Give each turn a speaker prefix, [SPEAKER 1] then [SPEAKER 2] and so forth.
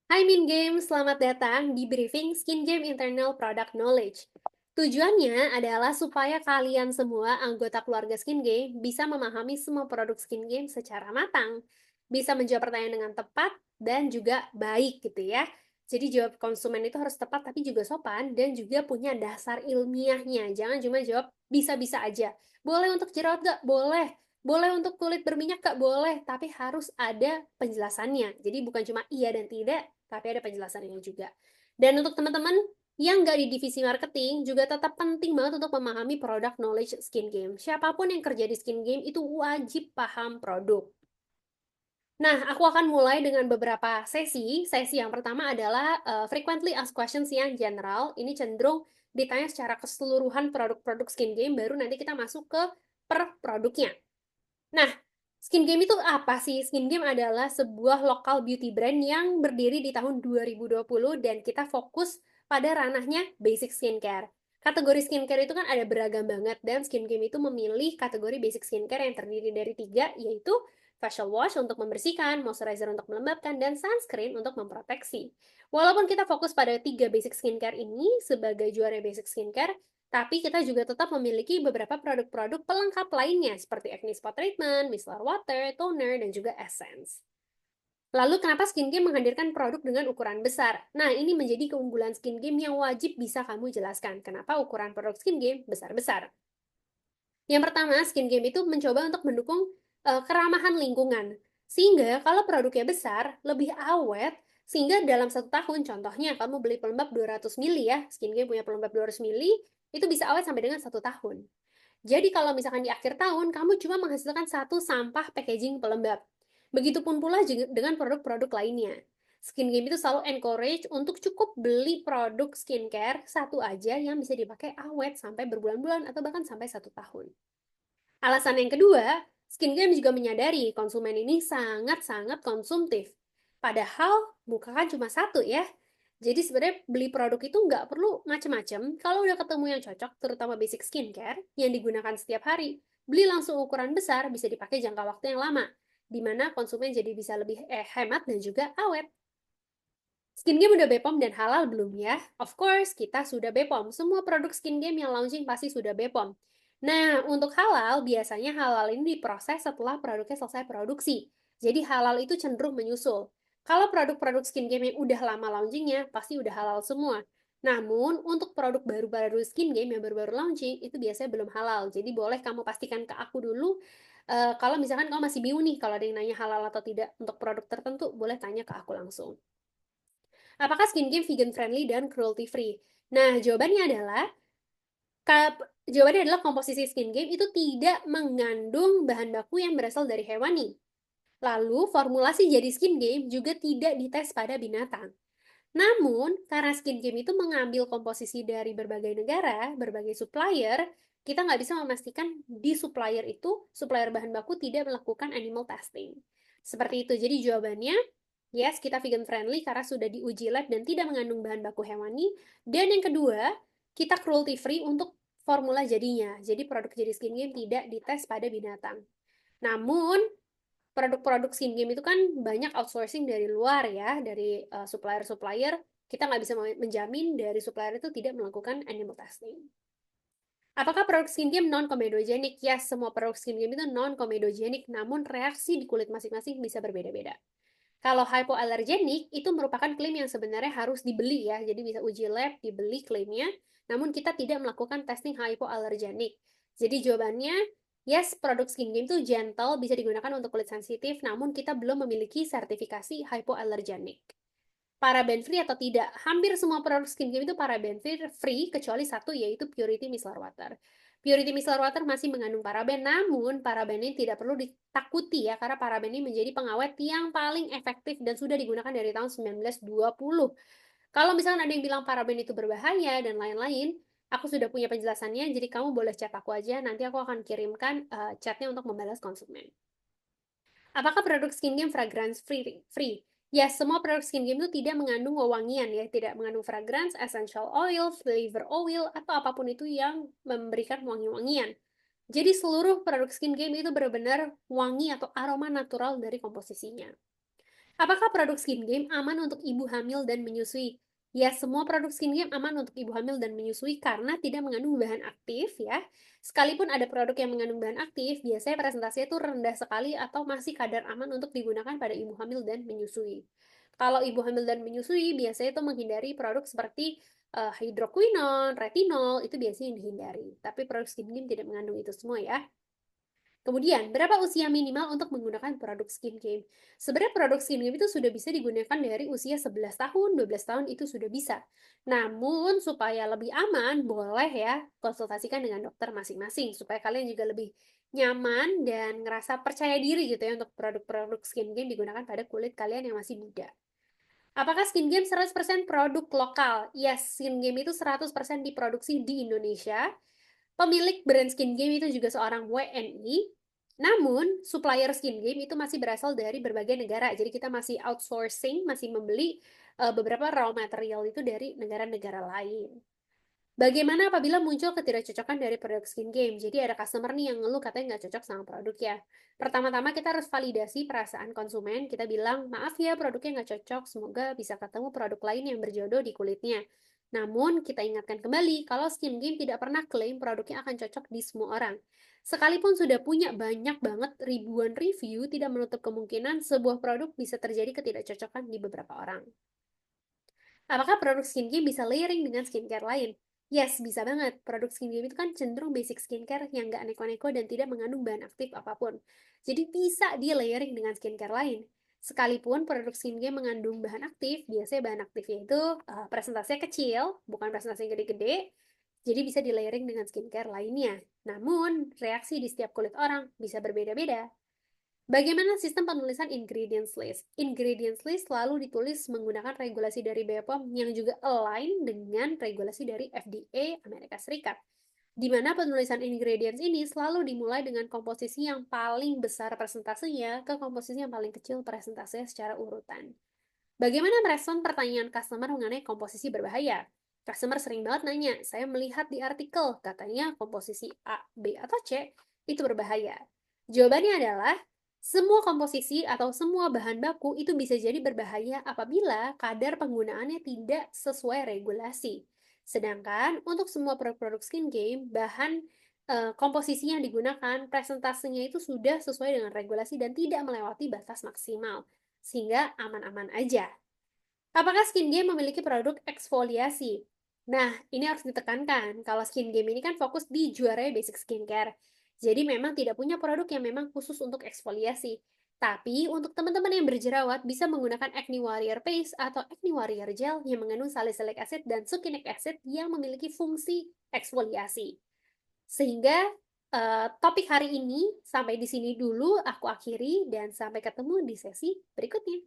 [SPEAKER 1] Hai Min Game, selamat datang di briefing Skin Game Internal Product Knowledge. Tujuannya adalah supaya kalian semua anggota keluarga Skin Game bisa memahami semua produk Skin Game secara matang, bisa menjawab pertanyaan dengan tepat dan juga baik gitu ya. Jadi jawab konsumen itu harus tepat tapi juga sopan dan juga punya dasar ilmiahnya. Jangan cuma jawab bisa-bisa aja. Boleh untuk jerawat gak? Boleh. Boleh untuk kulit berminyak gak? Boleh. Tapi harus ada penjelasannya. Jadi bukan cuma iya dan tidak, tapi ada penjelasannya juga. Dan untuk teman-teman yang nggak di divisi marketing, juga tetap penting banget untuk memahami product knowledge skin game. Siapapun yang kerja di skin game itu wajib paham produk. Nah, aku akan mulai dengan beberapa sesi. Sesi yang pertama adalah frequently asked questions yang general. Ini cenderung ditanya secara keseluruhan produk-produk skin game, baru nanti kita masuk ke per produknya. Nah, Skin Game itu apa sih? Skin Game adalah sebuah local beauty brand yang berdiri di tahun 2020 dan kita fokus pada ranahnya basic skincare. Kategori skincare itu kan ada beragam banget dan Skin Game itu memilih kategori basic skincare yang terdiri dari tiga, yaitu facial wash untuk membersihkan, moisturizer untuk melembabkan, dan sunscreen untuk memproteksi. Walaupun kita fokus pada tiga basic skincare ini sebagai juara basic skincare, tapi kita juga tetap memiliki beberapa produk-produk pelengkap lainnya seperti acne spot treatment, micellar water, toner, dan juga essence. Lalu kenapa Skin Game menghadirkan produk dengan ukuran besar? Nah, ini menjadi keunggulan Skin Game yang wajib bisa kamu jelaskan. Kenapa ukuran produk Skin Game besar-besar? Yang pertama, Skin Game itu mencoba untuk mendukung keramahan lingkungan. Sehingga kalau produknya besar, lebih awet, sehingga dalam 1 tahun, contohnya kamu beli pelembab 200 mili ya, Skin Game punya pelembab 200 mili, itu bisa awet sampai dengan 1 tahun. Jadi kalau misalkan di akhir tahun, kamu cuma menghasilkan satu sampah packaging pelembab. Begitupun pula dengan produk-produk lainnya. Skin Game itu selalu encourage untuk cukup beli produk skincare satu aja yang bisa dipakai awet sampai berbulan-bulan atau bahkan sampai 1 tahun. Alasan yang kedua, Skin Game juga menyadari konsumen ini sangat-sangat konsumtif. Padahal muka kan cuma satu ya. Jadi sebenarnya beli produk itu nggak perlu macam-macam. Kalau udah ketemu yang cocok, terutama basic skincare yang digunakan setiap hari, beli langsung ukuran besar bisa dipakai jangka waktu yang lama, di mana konsumen jadi bisa lebih hemat dan juga awet. Skin Game udah BPOM dan halal belum ya? Of course, kita sudah BPOM. Semua produk Skin Game yang launching pasti sudah BPOM. Nah, untuk halal, biasanya halal ini diproses setelah produknya selesai produksi. Jadi halal itu cenderung menyusul. Kalau produk-produk Skin Game yang udah lama launchingnya, pasti udah halal semua. Namun, untuk produk baru-baru Skin Game yang baru-baru launching, itu biasanya belum halal. Jadi boleh kamu pastikan ke aku dulu, kalau misalkan kamu masih bingung nih, kalau ada yang nanya halal atau tidak untuk produk tertentu, boleh tanya ke aku langsung. Apakah Skin Game vegan friendly dan cruelty free? Nah, jawabannya adalah komposisi Skin Game itu tidak mengandung bahan baku yang berasal dari hewani. Lalu, formulasi jadi Skin Game juga tidak dites pada binatang. Namun, karena Skin Game itu mengambil komposisi dari berbagai negara, berbagai supplier, kita nggak bisa memastikan di supplier bahan baku tidak melakukan animal testing. Seperti itu. Jadi jawabannya, yes, kita vegan friendly karena sudah diuji lab dan tidak mengandung bahan baku hewani. Dan yang kedua, kita cruelty free untuk formula jadinya. Jadi produk jadi Skin Game tidak dites pada binatang. Namun, produk-produk skin game itu kan banyak outsourcing dari luar ya, dari supplier-supplier. Kita nggak bisa menjamin dari supplier itu tidak melakukan animal testing. Apakah produk skin game non-comedogenic? Ya, semua produk skin game itu non-comedogenic, namun reaksi di kulit masing-masing bisa berbeda-beda. Kalau hypoallergenic, itu merupakan klaim yang sebenarnya harus dibeli ya, jadi bisa uji lab, dibeli klaimnya, namun kita tidak melakukan testing hypoallergenic. Jadi jawabannya, yes, produk skin game itu gentle, bisa digunakan untuk kulit sensitif, namun kita belum memiliki sertifikasi hypoallergenic. Paraben free atau tidak? Hampir semua produk skin game itu paraben free, kecuali satu, yaitu Purity Micellar Water. Purity Micellar Water masih mengandung paraben, namun paraben ini tidak perlu ditakuti ya, karena paraben ini menjadi pengawet yang paling efektif dan sudah digunakan dari tahun 1920. Kalau misalnya ada yang bilang paraben itu berbahaya dan lain-lain, aku sudah punya penjelasannya, jadi kamu boleh chat aku aja, nanti aku akan kirimkan chatnya untuk membalas konsumen. Apakah produk skin game fragrance free? Ya, semua produk skin game itu tidak mengandung wewangian ya, tidak mengandung fragrance, essential oil, flavor oil, atau apapun itu yang memberikan wangi-wangian. Jadi seluruh produk skin game itu benar-benar wangi atau aroma natural dari komposisinya. Apakah produk skin game aman untuk ibu hamil dan menyusui? Ya, semua produk skin game aman untuk ibu hamil dan menyusui karena tidak mengandung bahan aktif ya. Sekalipun ada produk yang mengandung bahan aktif, biasanya presentasinya itu rendah sekali atau masih kadar aman untuk digunakan pada ibu hamil dan menyusui. Kalau ibu hamil dan menyusui, biasanya itu menghindari produk seperti hidroquinone, retinol, itu biasanya yang dihindari. Tapi produk skin game tidak mengandung itu semua ya. Kemudian, berapa usia minimal untuk menggunakan produk skin game? Sebenarnya produk skin game itu sudah bisa digunakan dari usia 11 tahun, 12 tahun itu sudah bisa. Namun, supaya lebih aman, boleh ya konsultasikan dengan dokter masing-masing supaya kalian juga lebih nyaman dan ngerasa percaya diri gitu ya untuk produk-produk skin game digunakan pada kulit kalian yang masih muda. Apakah skin game 100% produk lokal? Yes, skin game itu 100% diproduksi di Indonesia. Pemilik brand skin game itu juga seorang WNI. Namun, supplier skin game itu masih berasal dari berbagai negara. Jadi kita masih outsourcing, masih membeli beberapa raw material itu dari negara-negara lain. Bagaimana apabila muncul ketidakcocokan dari produk skin game? Jadi ada customer nih yang ngeluh katanya nggak cocok sama produknya. Pertama-tama kita harus validasi perasaan konsumen. Kita bilang, maaf ya produknya nggak cocok, semoga bisa ketemu produk lain yang berjodoh di kulitnya. Namun, kita ingatkan kembali kalau skin game tidak pernah klaim produknya akan cocok di semua orang. Sekalipun sudah punya banyak banget ribuan review, tidak menutup kemungkinan sebuah produk bisa terjadi ketidakcocokan di beberapa orang. Apakah produk skincare bisa layering dengan skincare lain? Yes, bisa banget. Produk skincare itu kan cenderung basic skincare yang nggak neko-neko dan tidak mengandung bahan aktif apapun. Jadi bisa di layering dengan skincare lain. Sekalipun produk skincare mengandung bahan aktif, biasanya bahan aktifnya itu presentasinya kecil, bukan presentasi gede-gede, jadi bisa di layering dengan skincare lainnya. Namun, reaksi di setiap kulit orang bisa berbeda-beda. Bagaimana sistem penulisan ingredients list? Ingredients list selalu ditulis menggunakan regulasi dari BPOM yang juga align dengan regulasi dari FDA Amerika Serikat. Di mana penulisan ingredients ini selalu dimulai dengan komposisi yang paling besar presentasinya ke komposisi yang paling kecil presentasinya secara urutan. Bagaimana merespon pertanyaan customer mengenai komposisi berbahaya? Customer sering banget nanya, saya melihat di artikel, katanya komposisi A, B, atau C itu berbahaya. Jawabannya adalah, semua komposisi atau semua bahan baku itu bisa jadi berbahaya apabila kadar penggunaannya tidak sesuai regulasi. Sedangkan untuk semua produk-produk skin game, bahan komposisi yang digunakan, presentasinya itu sudah sesuai dengan regulasi dan tidak melewati batas maksimal sehingga aman-aman aja. Apakah skin game memiliki produk eksfoliasi? Nah, ini harus ditekankan kalau skin game ini kan fokus di juara basic skincare. Jadi memang tidak punya produk yang memang khusus untuk eksfoliasi. Tapi untuk teman-teman yang berjerawat bisa menggunakan Acne Warrior Paste atau Acne Warrior Gel yang mengandung salicylic acid dan succinic acid yang memiliki fungsi eksfoliasi. Sehingga topik hari ini sampai di sini dulu aku akhiri dan sampai ketemu di sesi berikutnya.